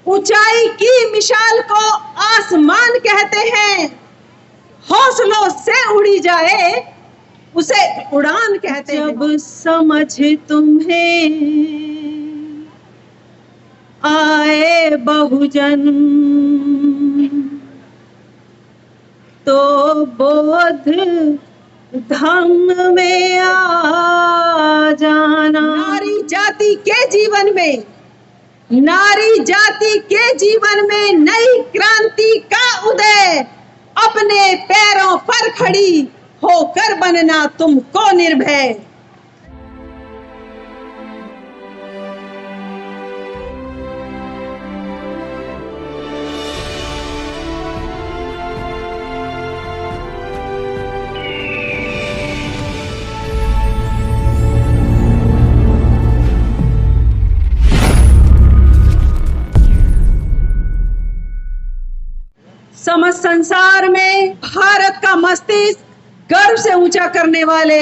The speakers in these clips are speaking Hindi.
ऊंचाई की मिसाल को आसमान कहते हैं, हौसलों से उड़ी जाए उसे उड़ान कहते हैं। जब समझ तुम्हें आए बहुजन तो बोध धम्म में आ जाना। नारी जाति के जीवन में, नारी जाति के जीवन में नई क्रांति का उदय, अपने पैरों पर खड़ी होकर बनना तुमको निर्भय। समस्त संसार में भारत का मस्तिष्क गर्व से ऊंचा करने वाले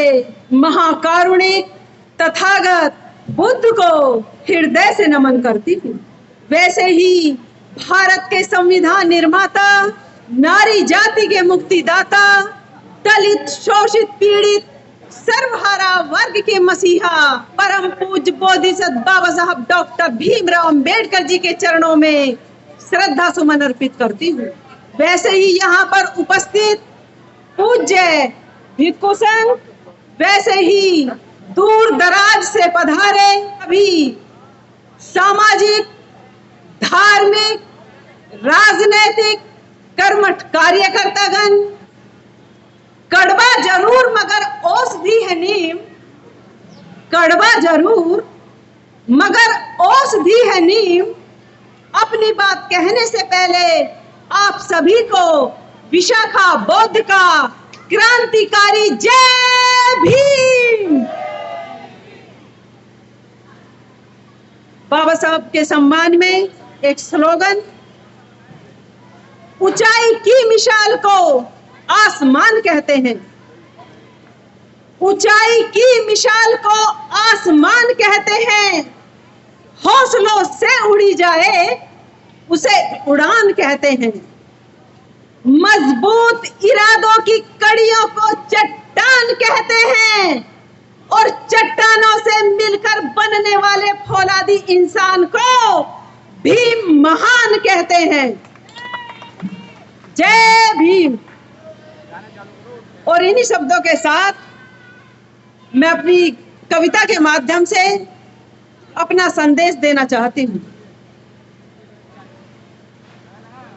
महाकारुणिक तथागत बुद्ध को हृदय से नमन करती हूँ। वैसे ही भारत के संविधान निर्माता, नारी जाति के मुक्तिदाता, दलित, शोषित, पीड़ित, सर्वहारा वर्ग के मसीहा, परम पूज्य बोधिसत्व बाबा साहब डॉक्टर भीमराव अंबेडकर जी के चरणों में श्रद्धा सुमन अर्पित करती हूँ। वैसे ही यहाँ पर उपस्थित पूज्य भिक्षु संघ, वैसे ही दूर दराज से पधारे सभी सामाजिक, धार्मिक, राजनैतिक कर्मठ कार्यकर्तागण, कड़वा जरूर मगर औषधि है नीम, कड़वा जरूर मगर औषधि है नीम। अपनी बात कहने से पहले आप सभी को विशाखा बौद्ध का क्रांतिकारी जय भीम। बाबा साहब के सम्मान में एक स्लोगन, ऊंचाई की मिसाल को आसमान कहते हैं, ऊंचाई की मिसाल को आसमान कहते हैं, हौसलों से उड़ी जाए उसे उड़ान कहते हैं। मजबूत इरादों की कड़ियों को चट्टान कहते हैं और चट्टानों से मिलकर बनने वाले फौलादी इंसान को भीम महान कहते हैं। जय भीम। और इन्हीं शब्दों के साथ मैं अपनी कविता के माध्यम से अपना संदेश देना चाहती हूँ।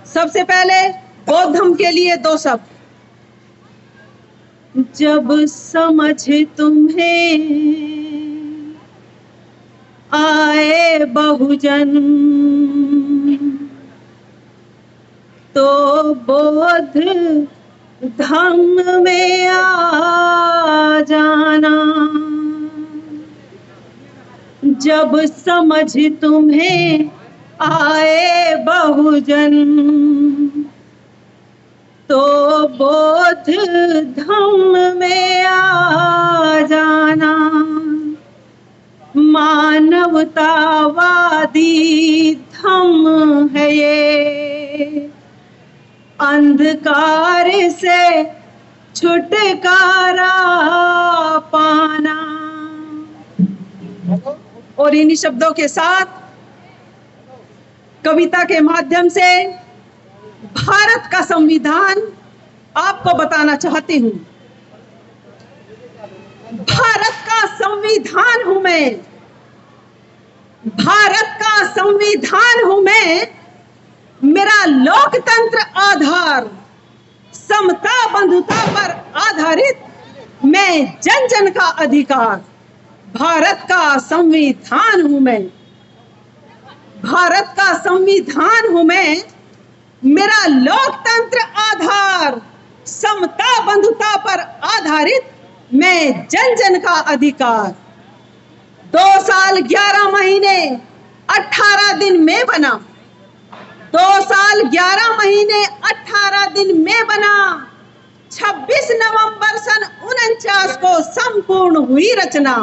सबसे पहले बौद्ध धर्म के लिए दो शब्द। जब समझ तुम्हें आए बहुजन तो बोध धम्म में आ जाना। जब समझ तुम्हें आए बहुजन तो बोध धम्म में आ जाना। मानवतावादी धम्म है ये, अंधकार से छुटकारा पाना। और इन्हीं शब्दों के साथ कविता के माध्यम से भारत का संविधान आपको बताना चाहती हूँ। भारत का संविधान हूं मैं, भारत का संविधान हूं मैं। मेरा लोकतंत्र आधार समता बंधुता पर आधारित, मैं जन जन का अधिकार। भारत का संविधान हूं मैं, भारत का संविधान हूं मैं। मेरा लोकतंत्र आधार समता बंधुता पर आधारित, मैं जन जन का अधिकार। 2 साल 11 महीने 18 दिन में बना, 2 साल 11 महीने 18 दिन में बना। 26 नवंबर सन 49 को संपूर्ण हुई रचना।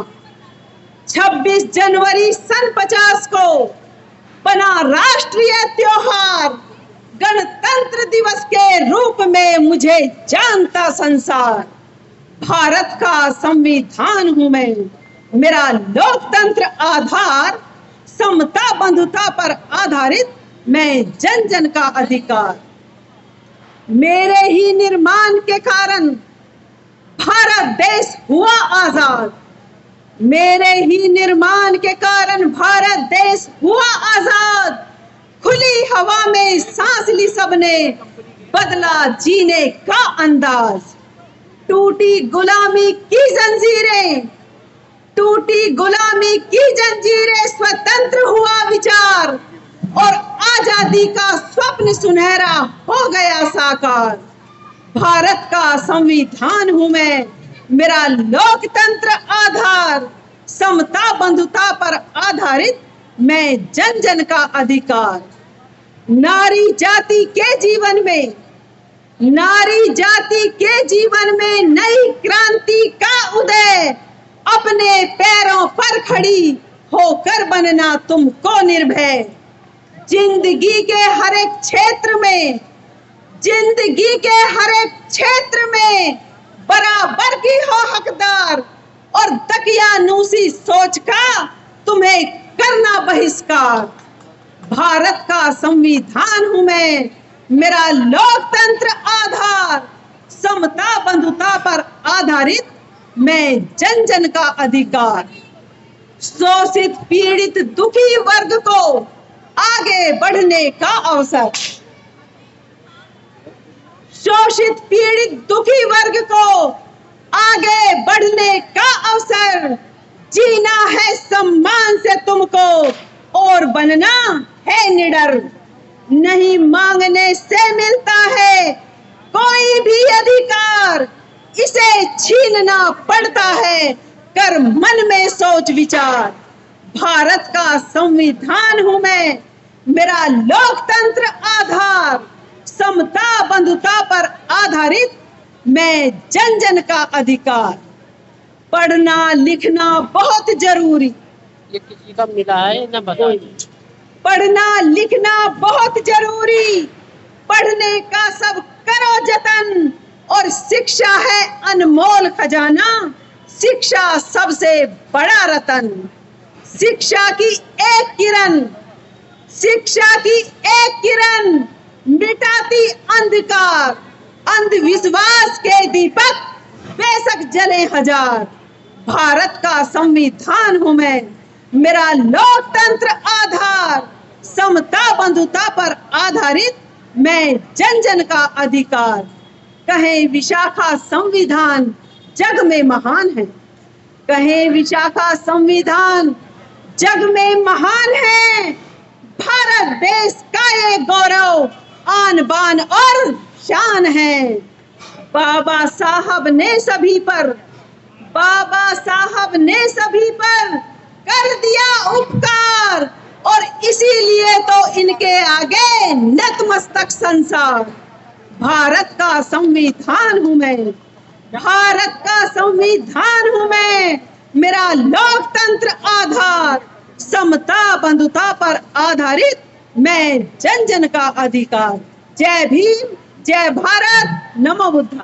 26 जनवरी सन 50 को बना राष्ट्रीय इसलिए मुझे जानता संसार, भारत का संविधान हूं मैं, मेरा लोकतंत्र आधार, समता बंधुता पर आधारित मैं जन जन का अधिकार। मेरे ही निर्माण के कारण भारत देश हुआ आजाद, मेरे ही निर्माण के कारण भारत देश हुआ आजाद। खुली हवा में सांस ली सबने, बदला जीने का अंदाज। टूटी गुलामी की जंजीरें, टूटी गुलामी की जंजीरें, स्वतंत्र हुआ विचार और आजादी का स्वप्न सुनहरा हो गया साकार। भारत का संविधान हूं मैं, मेरा लोकतंत्र आधार, समता बंधुता पर आधारित मैं जन जन का अधिकार। नारी जाति के जीवन में, नारी जाति के जीवन में नई क्रांति का उदय, अपने पैरों पर खड़ी होकर बनना तुमको निर्भय। जिंदगी के हर एक क्षेत्र में, जिंदगी के हर एक क्षेत्र में बराबर की हो हकदार और दकियानूसी सोच का तुम्हें करना बहिष्कार। भारत का संविधान हूं मैं, मेरा लोकतंत्र आधार, समता बंधुता पर आधारित मैं जन जन का अधिकार। शोषित पीड़ित दुखी वर्ग को आगे बढ़ने का अवसर, शोषित पीड़ित दुखी वर्ग को आगे बढ़ने का अवसर। जीना है सम्मान से तुमको और बनना है निडर। नहीं मांगने से मिलता है कोई भी अधिकार, इसे छीनना पड़ता है कर मन में सोच विचार। भारत का संविधान हूं मैं, मेरा लोकतंत्र आधार, समता बंधुता पर आधारित मैं जन जन का अधिकार। पढ़ना लिखना बहुत जरूरी, ये किसी का मिला है ना बता। पढ़ना लिखना बहुत जरूरी, पढ़ने का सब करो जतन और शिक्षा है अनमोल खजाना, शिक्षा सबसे बड़ा रतन। शिक्षा की एक किरण, शिक्षा की एक किरण मिटाती अंधकार, अंधविश्वास के दीपक बेशक जले हजार। भारत का संविधान हूं मैं, मेरा लोकतंत्र आधार, समता बंधुता पर आधारित मैं जन जन का अधिकार। कहें विशाखा संविधान जग में महान है, कहें विशाखा संविधान जग में महान है। भारत देश का ये गौरव आन बान और शान है। बाबा साहब ने सभी पर, बाबा साहब ने सभी पर कर दिया उपकार और इसीलिए तो इनके आगे नतमस्तक संसार। भारत का संविधान हूं मैं, भारत का संविधान हूं मैं, मेरा लोकतंत्र आधार, समता बंधुता पर आधारित मैं जन जन का अधिकार। जय भीम, जय भारत, नमो बुद्धा।